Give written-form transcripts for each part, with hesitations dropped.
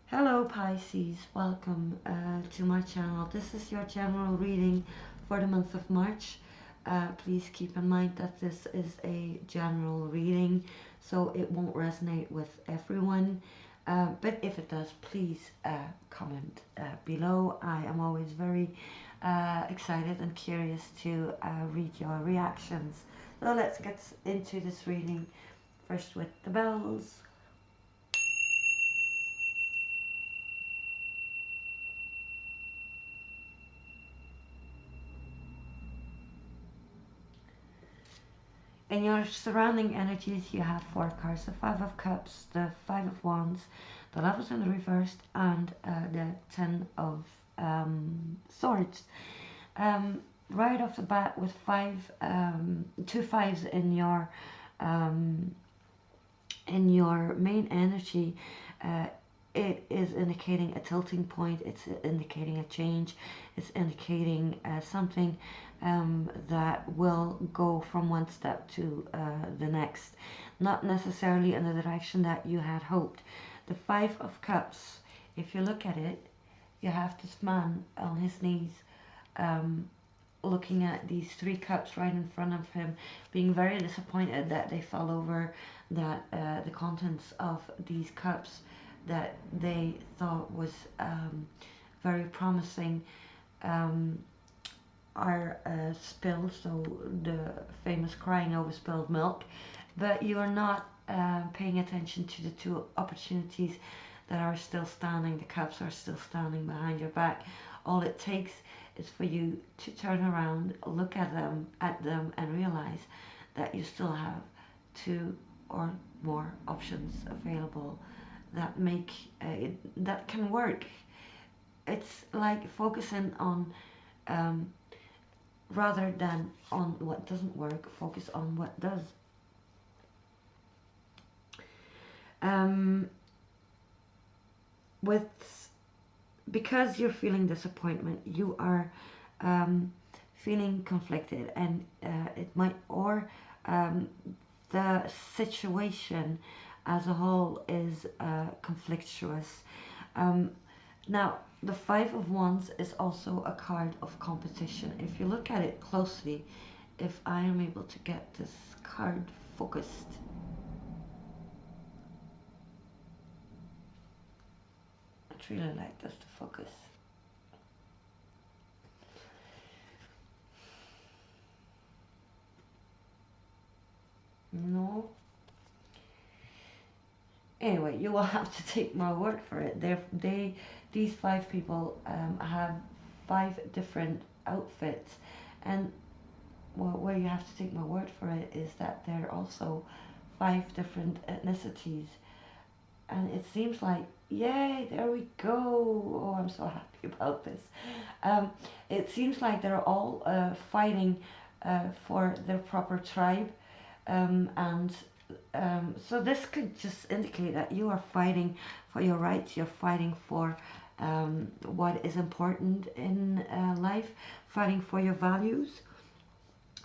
Hello Pisces, welcome to my channel. This is your general reading for the month of March. Please keep in mind that this is a general reading, so it won't resonate with everyone. But if it does, please comment below. I am always very excited and curious to read your reactions. So let's get into this reading first with the bells. In your surrounding energies, you have four cards: the Five of Cups, the Five of Wands, the Lovers in the reversed, and the Ten of Swords. Right off the bat, with two fives um, in your main energy, it is indicating a tilting point. It's indicating a change. It's indicating something that will go from one step to the next, not necessarily in the direction that you had hoped. The Five of Cups, if you look at it, you have this man on his knees looking at these three cups right in front of him, being very disappointed that they fell over, that the contents of these cups that they thought was very promising are spilled, so the famous crying over spilled milk. But you are not paying attention to the two opportunities that are still standing. The cups are still standing behind your back. All it takes is for you to turn around, look at them and realize that you still have two or more options available that make that can work. It's like focusing on rather than on what doesn't work, focus on what does. With Because you're feeling disappointment, you are feeling conflicted, and it might, or the situation as a whole is conflictuous. Now, the Five of Wands is also a card of competition. If you look at it closely, if I am able to get this card focused, I'd really like this to focus. No. Anyway, you will have to take my word for it. These five people have five different outfits, and well, where you have to take my word for it is that they're also five different ethnicities, and it seems like, yay, there we go. Oh, I'm so happy about this. It seems like they're all fighting for their proper tribe, and so this could just indicate that you are fighting for your rights. You're fighting for what is important in life, fighting for your values,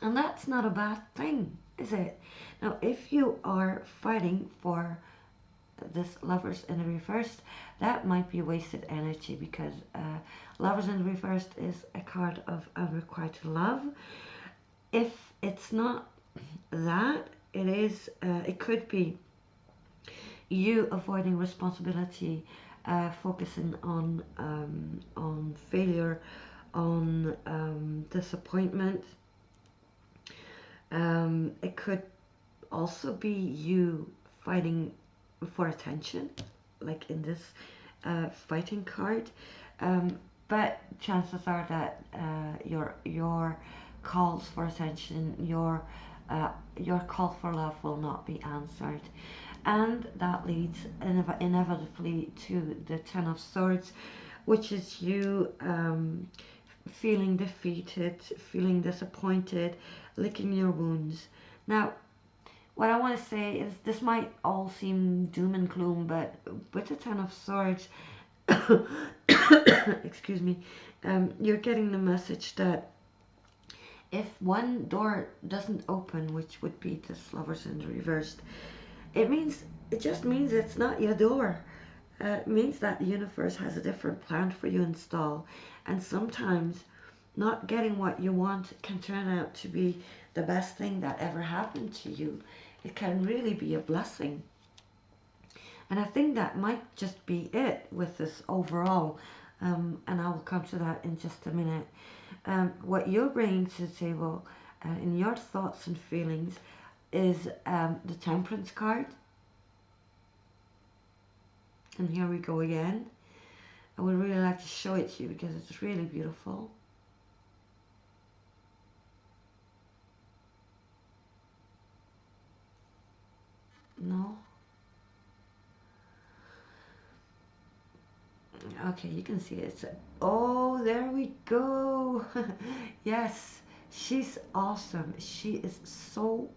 and that's not a bad thing, is it? Now, if you are fighting for this Lovers in the reversed, that might be wasted energy, because Lovers in the reversed is a card of unrequited love. If it's not that, it could be you avoiding responsibility, focusing on failure, on disappointment. It could also be you fighting for attention, like in this fighting card. But chances are that your calls for attention, your call for love will not be answered, and that leads inevitably to the Ten of Swords, which is you feeling defeated, feeling disappointed, licking your wounds. Now, what I want to say is, this might all seem doom and gloom, but with the Ten of Swords, excuse me, you're getting the message that if one door doesn't open, which would be this Lovers in the reversed, it just means it's not your door. It means that the universe has a different plan for you installed, and sometimes not getting what you want can turn out to be the best thing that ever happened to you. It can really be a blessing. And I think that might just be it with this overall. And I will come to that in just a minute. What you're bringing to the table in your thoughts and feelings is the Temperance card. And here we go again. I would really like to show it to you because it's really beautiful. No? Okay, you can see it. Oh, there we go. Yes, she's awesome. She is so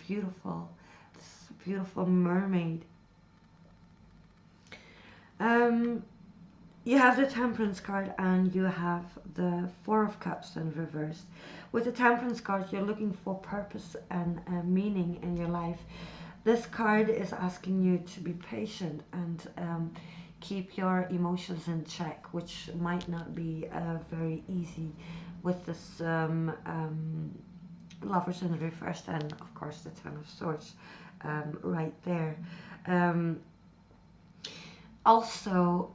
beautiful. This beautiful mermaid. You have the Temperance card and you have the Four of Cups in reverse. With the Temperance card, you're looking for purpose and meaning in your life. This card is asking you to be patient and keep your emotions in check, which might not be very easy with this Lovers in reverse and, of course, the Ten of Swords right there. Also,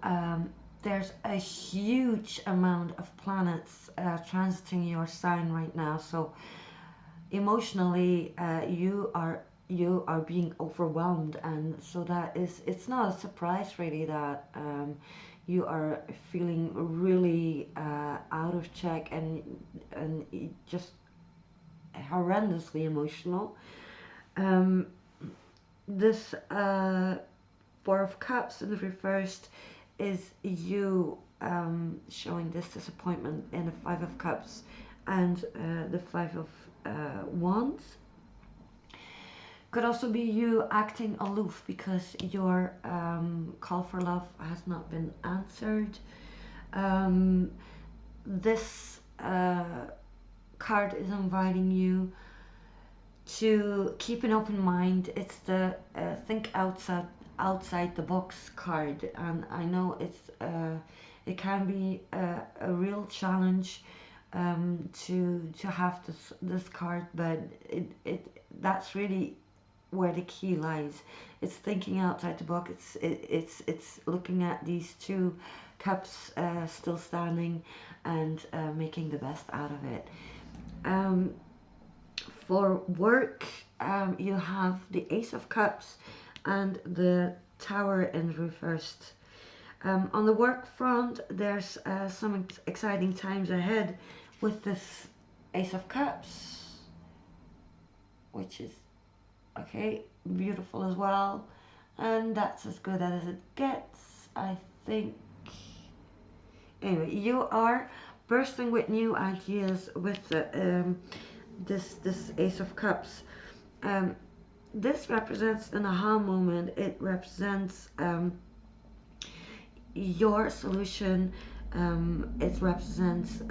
there's a huge amount of planets transiting your sign right now, so emotionally you are being overwhelmed, and so that is, it's not a surprise really that you are feeling really out of check and just horrendously emotional. This Four of Cups in the reversed is you showing this disappointment in the Five of Cups and the Five of Wands. Could also be you acting aloof because your call for love has not been answered. This card is inviting you to keep an open mind. It's the think outside the box card, and I know it can be a real challenge to have this card, but that's really where the key lies. It's thinking outside the box. It's looking at these two cups still standing and making the best out of it. For work, you have the Ace of Cups and the Tower in reversed. On the work front, there's some exciting times ahead with this Ace of Cups, which is okay, beautiful as well, and that's as good as it gets, I think. Anyway, you are bursting with new ideas with the, this Ace of Cups. This represents an aha moment. It represents your solution. It represents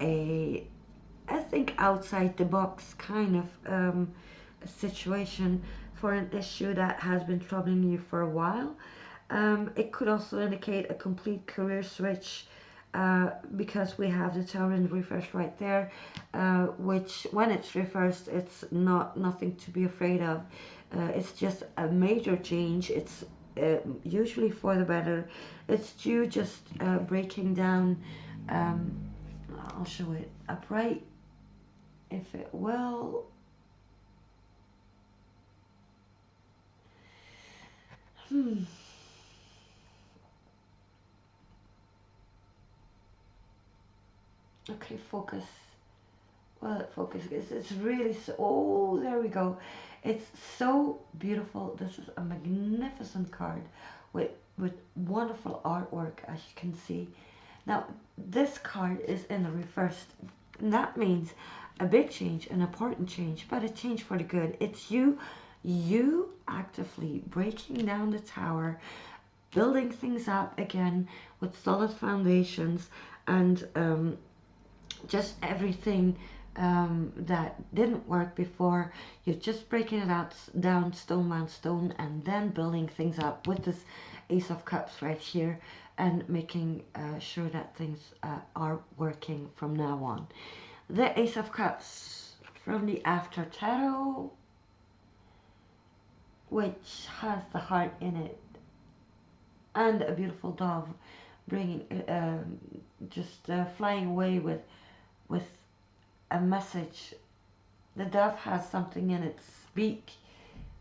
a, I think, outside the box kind of a situation for an issue that has been troubling you for a while. It could also indicate a complete career switch because we have the Tower in reverse right there, which when it's reversed, it's nothing to be afraid of. It's just a major change. It's usually for the better. It's you just breaking down. I'll show it upright if it will. Okay, focus. Well, focus. It's really so. Oh, there we go. It's so beautiful. This is a magnificent card with wonderful artwork, as you can see. Now, this card is in the reverse, and that means a big change, an important change, but a change for the good. It's you actively breaking down the tower, building things up again with solid foundations, and just everything that didn't work before. You're just breaking it out down stone by stone and then building things up with this Ace of Cups right here and making sure that things are working from now on. The Ace of Cups from the After Tarot, which has the heart in it and a beautiful dove bringing flying away with a message. The dove has something in its beak.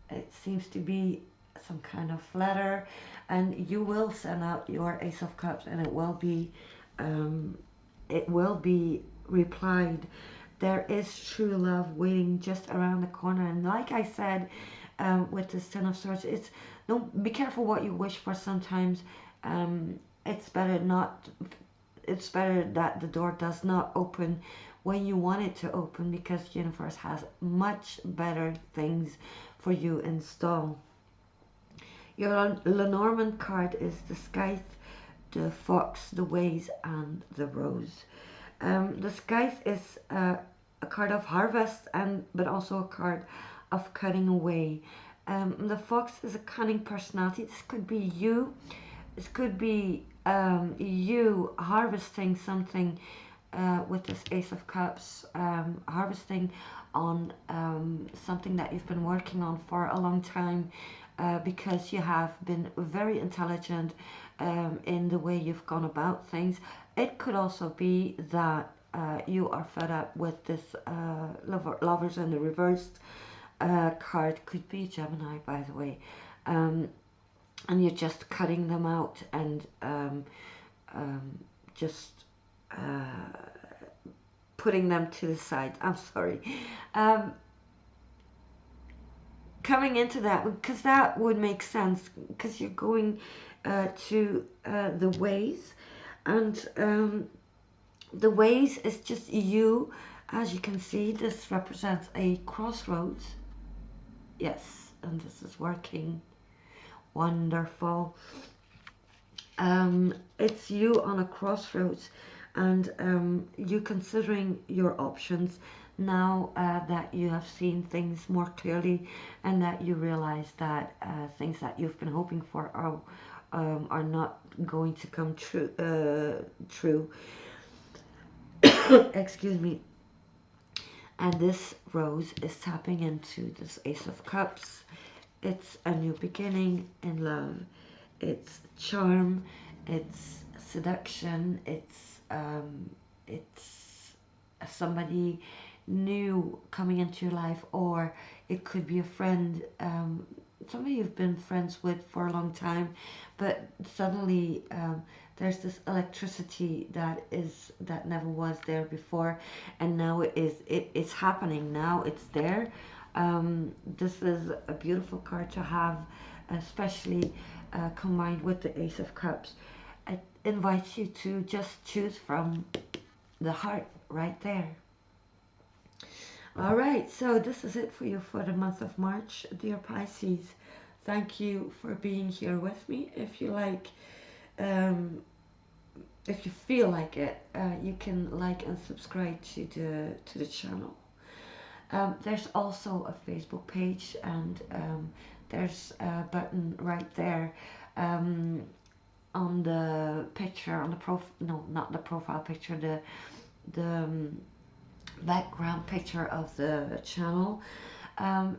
It seems to be some kind of letter, and you will send out your Ace of Cups, and it will be replied. There is true love waiting just around the corner, and like I said, with this Ten of Swords, it's don't be careful what you wish for. Sometimes it's better not. It's better that the door does not open when you want it to open, because the universe has much better things for you in store. Your Lenormand card is the Scythe, the Fox, the Ways, and the Rose. The Scythe is a card of harvest, but also a card of cutting away. The Fox is a cunning personality. This could be you. This could be you harvesting something with this Ace of Cups, harvesting on something that you've been working on for a long time, because you have been very intelligent in the way you've gone about things. It could also be that you are fed up with this lovers in the reversed card. Could be Gemini, by the way, and you're just cutting them out and just putting them to the side. I'm sorry. Coming into that, because that would make sense, because you're going to the Ways, and the Ways is just you. As you can see, this represents a crossroads. Yes, and this is working wonderful. It's you on a crossroads, and you considering your options now that you have seen things more clearly, and that you realize that things that you've been hoping for are not going to come true. Excuse me. And this Rose is tapping into this Ace of Cups. It's a new beginning in love. It's charm. It's seduction. It's somebody new coming into your life, or it could be a friend, somebody you've been friends with for a long time, but suddenly there's this electricity that never was there before, and now it's happening. Now it's there. This is a beautiful card to have, especially combined with the Ace of Cups. It invites you to just choose from the heart right there. All right, so this is it for you for the month of March, dear Pisces. Thank you for being here with me. If you like, if you feel like it, you can like and subscribe to the channel. There's also a Facebook page, and there's a button right there on the picture, on the no, not the profile picture, the background picture of the channel.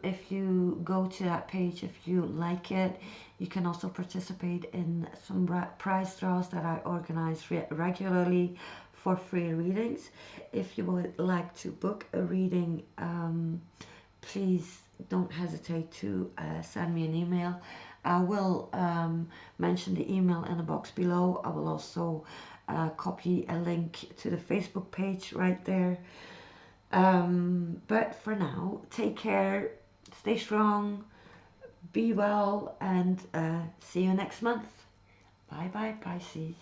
If you go to that page, if you like it, you can also participate in some prize draws that I organize regularly for free readings. If you would like to book a reading, please don't hesitate to send me an email. I will mention the email in the box below. I will also copy a link to the Facebook page right there. But for now, take care, stay strong, be well, and see you next month. Bye bye, Pisces.